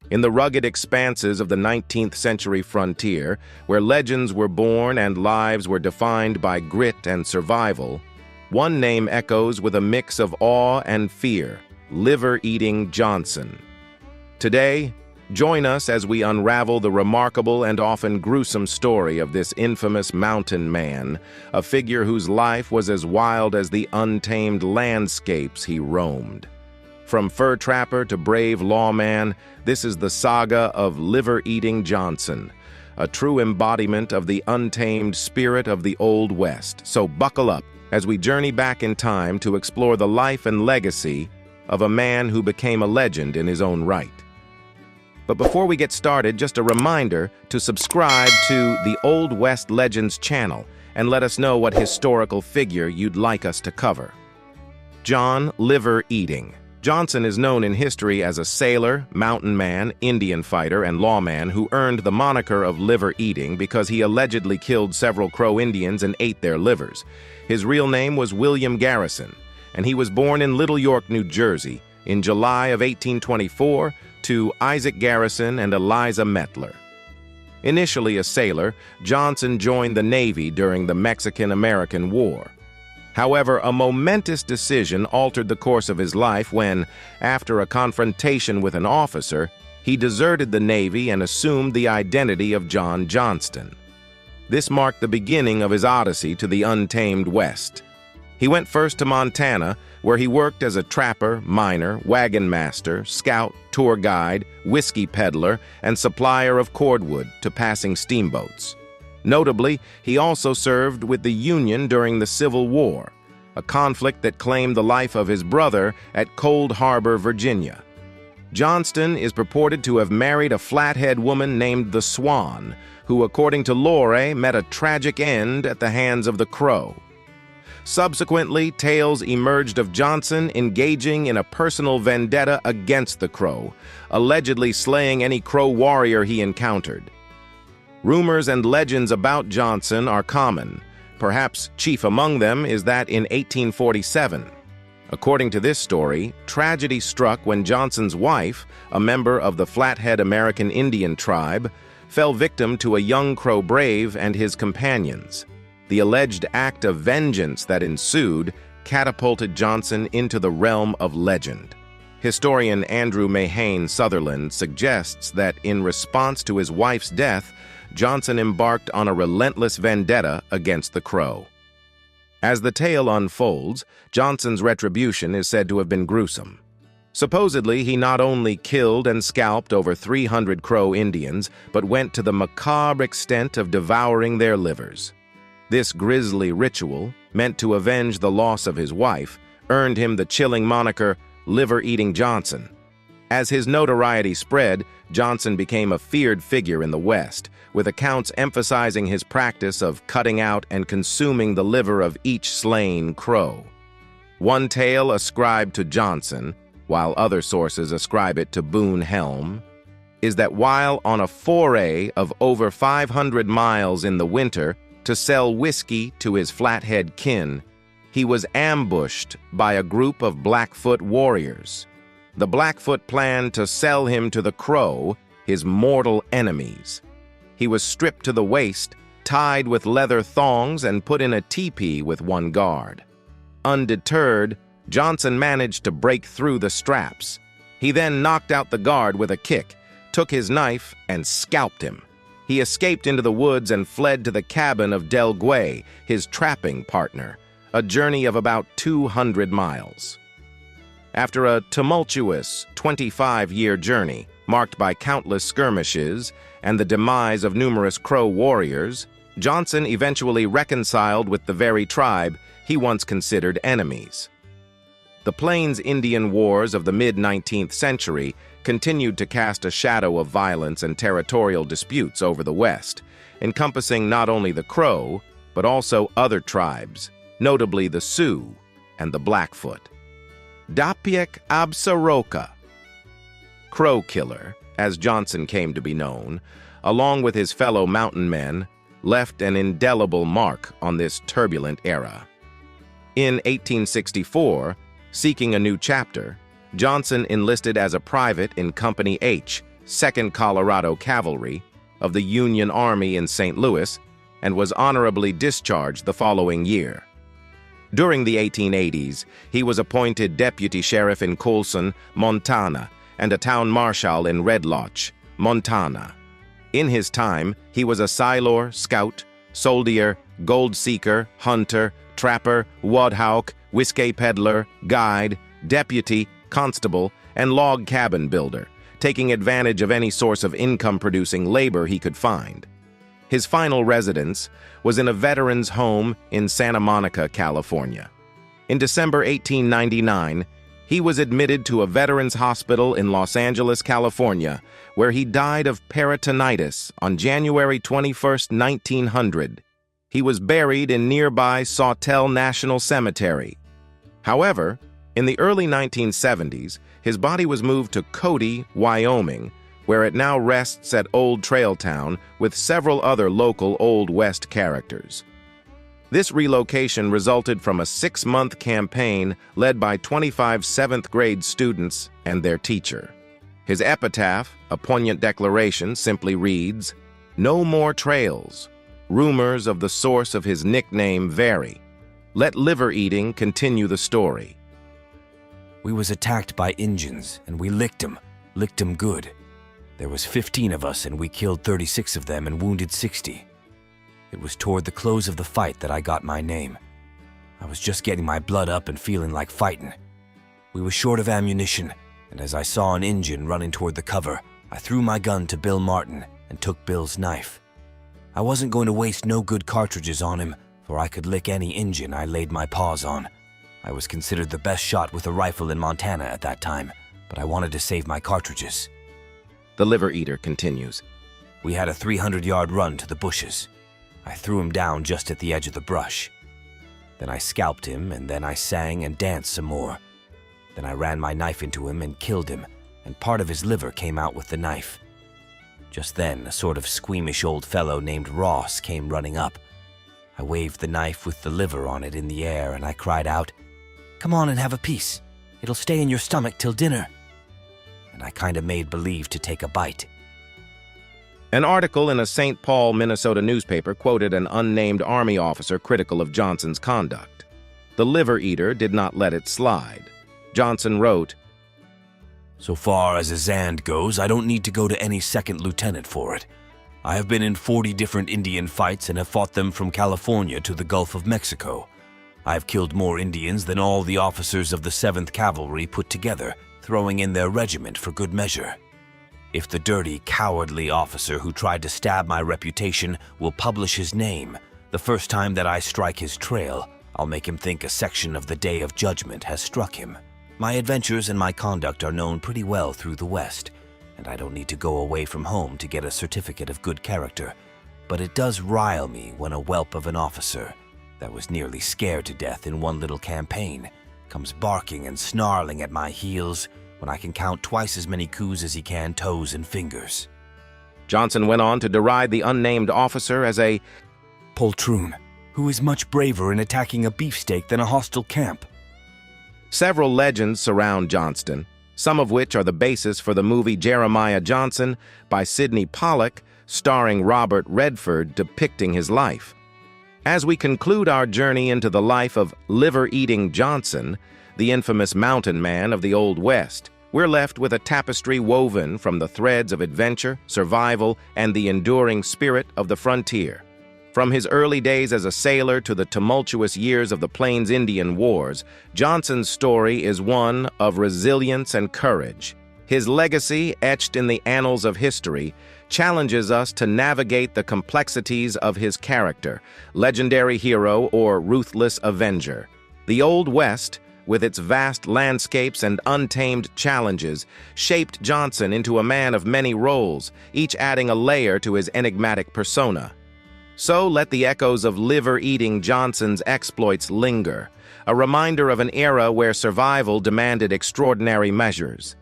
In the rugged expanses of the 19th century frontier, where legends were born and lives were defined by grit and survival, one name echoes with a mix of awe and fear: Liver-Eating Johnson. Today, join us as we unravel the remarkable and often gruesome story of this infamous mountain man, a figure whose life was as wild as the untamed landscapes he roamed. From fur trapper to brave lawman, this is the saga of Liver-Eating Johnson, a true embodiment of the untamed spirit of the Old West. So buckle up as we journey back in time to explore the life and legacy of a man who became a legend in his own right. But before we get started, just a reminder to subscribe to the Old West Legends channel and let us know what historical figure you'd like us to cover. John Liver-Eating Johnson is known in history as a sailor, mountain man, Indian fighter, and lawman who earned the moniker of Liver-Eating because he allegedly killed several Crow Indians and ate their livers. His real name was William Garrison, and he was born in Little York, New Jersey, in July of 1824 to Isaac Garrison and Eliza Mettler. Initially a sailor, Johnson joined the Navy during the Mexican-American War. However, a momentous decision altered the course of his life when, after a confrontation with an officer, he deserted the Navy and assumed the identity of John Johnston. This marked the beginning of his odyssey to the untamed West. He went first to Montana, where he worked as a trapper, miner, wagon master, scout, tour guide, whiskey peddler, and supplier of cordwood to passing steamboats. Notably, he also served with the Union during the Civil War, a conflict that claimed the life of his brother at Cold Harbor, Virginia. Johnston is purported to have married a Flathead woman named the Swan, who, according to lore, met a tragic end at the hands of the Crow. Subsequently, tales emerged of Johnson engaging in a personal vendetta against the Crow, allegedly slaying any Crow warrior he encountered. Rumors and legends about Johnson are common. Perhaps chief among them is that in 1847, according to this story, tragedy struck when Johnson's wife, a member of the Flathead American Indian tribe, fell victim to a young Crow brave and his companions. The alleged act of vengeance that ensued catapulted Johnson into the realm of legend. Historian Andrew Mahane Sutherland suggests that in response to his wife's death, Johnson embarked on a relentless vendetta against the Crow. As the tale unfolds, Johnson's retribution is said to have been gruesome. Supposedly, he not only killed and scalped over 300 Crow Indians, but went to the macabre extent of devouring their livers. This grisly ritual, meant to avenge the loss of his wife, earned him the chilling moniker Liver-Eating Johnson. As his notoriety spread, Johnson became a feared figure in the West, with accounts emphasizing his practice of cutting out and consuming the liver of each slain Crow. One tale ascribed to Johnson, while other sources ascribe it to Boone Helm, is that while on a foray of over 500 miles in the winter to sell whiskey to his Flathead kin, he was ambushed by a group of Blackfoot warriors. The Blackfoot planned to sell him to the Crow, his mortal enemies. He was stripped to the waist, tied with leather thongs, and put in a teepee with one guard. Undeterred, Johnson managed to break through the straps. He then knocked out the guard with a kick, took his knife, and scalped him. He escaped into the woods and fled to the cabin of Del Guay, his trapping partner, a journey of about 200 miles. After a tumultuous 25-year journey, marked by countless skirmishes and the demise of numerous Crow warriors, Johnson eventually reconciled with the very tribe he once considered enemies. The Plains Indian Wars of the mid-19th century continued to cast a shadow of violence and territorial disputes over the West, encompassing not only the Crow, but also other tribes, notably the Sioux and the Blackfoot. Dapiek Absaroka, Crow Killer, as Johnson came to be known, along with his fellow mountain men, left an indelible mark on this turbulent era. In 1864, seeking a new chapter, Johnson enlisted as a private in Company H, 2nd Colorado Cavalry of the Union Army in St. Louis and was honorably discharged the following year. During the 1880s, he was appointed deputy sheriff in Coulson, Montana, and a town marshal in Red Loch, Montana. In his time, he was a sailor, scout, soldier, gold seeker, hunter, trapper, woodhawk, whiskey peddler, guide, deputy, constable, and log cabin builder, taking advantage of any source of income-producing labor he could find. His final residence was in a veteran's home in Santa Monica, California. In December 1899, he was admitted to a veterans hospital in Los Angeles, California, where he died of peritonitis on January 21, 1900. He was buried in nearby Sawtell National Cemetery. However, in the early 1970s, his body was moved to Cody, Wyoming, where it now rests at Old Trail Town with several other local Old West characters. This relocation resulted from a 6-month campaign led by 25 7th-grade students and their teacher. His epitaph, a poignant declaration, simply reads, "No more trails. Rumors of the source of his nickname vary. Let liver eating continue the story." We was attacked by Injuns, and we licked 'em good. There was 15 of us, and we killed 36 of them and wounded 60. It was toward the close of the fight that I got my name. I was just getting my blood up and feeling like fighting. We were short of ammunition, and as I saw an Injun running toward the cover, I threw my gun to Bill Martin and took Bill's knife. I wasn't going to waste no good cartridges on him, for I could lick any Injun I laid my paws on. I was considered the best shot with a rifle in Montana at that time, but I wanted to save my cartridges. The liver eater continues. We had a 300-yard run to the bushes. I threw him down just at the edge of the brush. Then I scalped him, and then I sang and danced some more. Then I ran my knife into him and killed him, and part of his liver came out with the knife. Just then, a sort of squeamish old fellow named Ross came running up. I waved the knife with the liver on it in the air, and I cried out, "Come on and have a piece. It'll stay in your stomach till dinner." And I kind of made believe to take a bite. An article in a St. Paul, Minnesota newspaper quoted an unnamed Army officer critical of Johnson's conduct. The liver eater did not let it slide. Johnson wrote, "So far as a Zand goes, I don't need to go to any second lieutenant for it. I have been in 40 different Indian fights and have fought them from California to the Gulf of Mexico. I have killed more Indians than all the officers of the 7th Cavalry put together, throwing in their regiment for good measure. If the dirty, cowardly officer who tried to stab my reputation will publish his name, the first time that I strike his trail, I'll make him think a section of the Day of Judgment has struck him. My adventures and my conduct are known pretty well through the West, and I don't need to go away from home to get a certificate of good character, but it does rile me when a whelp of an officer that was nearly scared to death in one little campaign comes barking and snarling at my heels when I can count twice as many coups as he can toes and fingers." Johnson went on to deride the unnamed officer as a poltroon, who is much braver in attacking a beefsteak than a hostile camp. Several legends surround Johnston, some of which are the basis for the movie Jeremiah Johnson by Sidney Pollack, starring Robert Redford, depicting his life. As we conclude our journey into the life of liver-eating Johnson, the infamous mountain man of the Old West, we're left with a tapestry woven from the threads of adventure, survival, and the enduring spirit of the frontier. From his early days as a sailor to the tumultuous years of the Plains Indian Wars, Johnson's story is one of resilience and courage. His legacy, etched in the annals of history, challenges us to navigate the complexities of his character, legendary hero or ruthless avenger. The Old West, with its vast landscapes and untamed challenges, shaped Johnson into a man of many roles, each adding a layer to his enigmatic persona. So let the echoes of liver-eating Johnson's exploits linger, a reminder of an era where survival demanded extraordinary measures.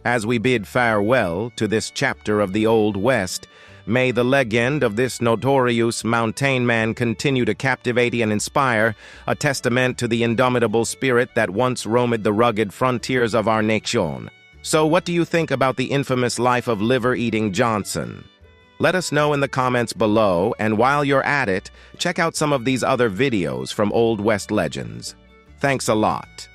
As we bid farewell to this chapter of the Old West, may the legend of this notorious mountain man continue to captivate and inspire, a testament to the indomitable spirit that once roamed the rugged frontiers of our nation. So what do you think about the infamous life of liver-eating Johnson? Let us know in the comments below, and while you're at it, check out some of these other videos from Old West legends. Thanks a lot.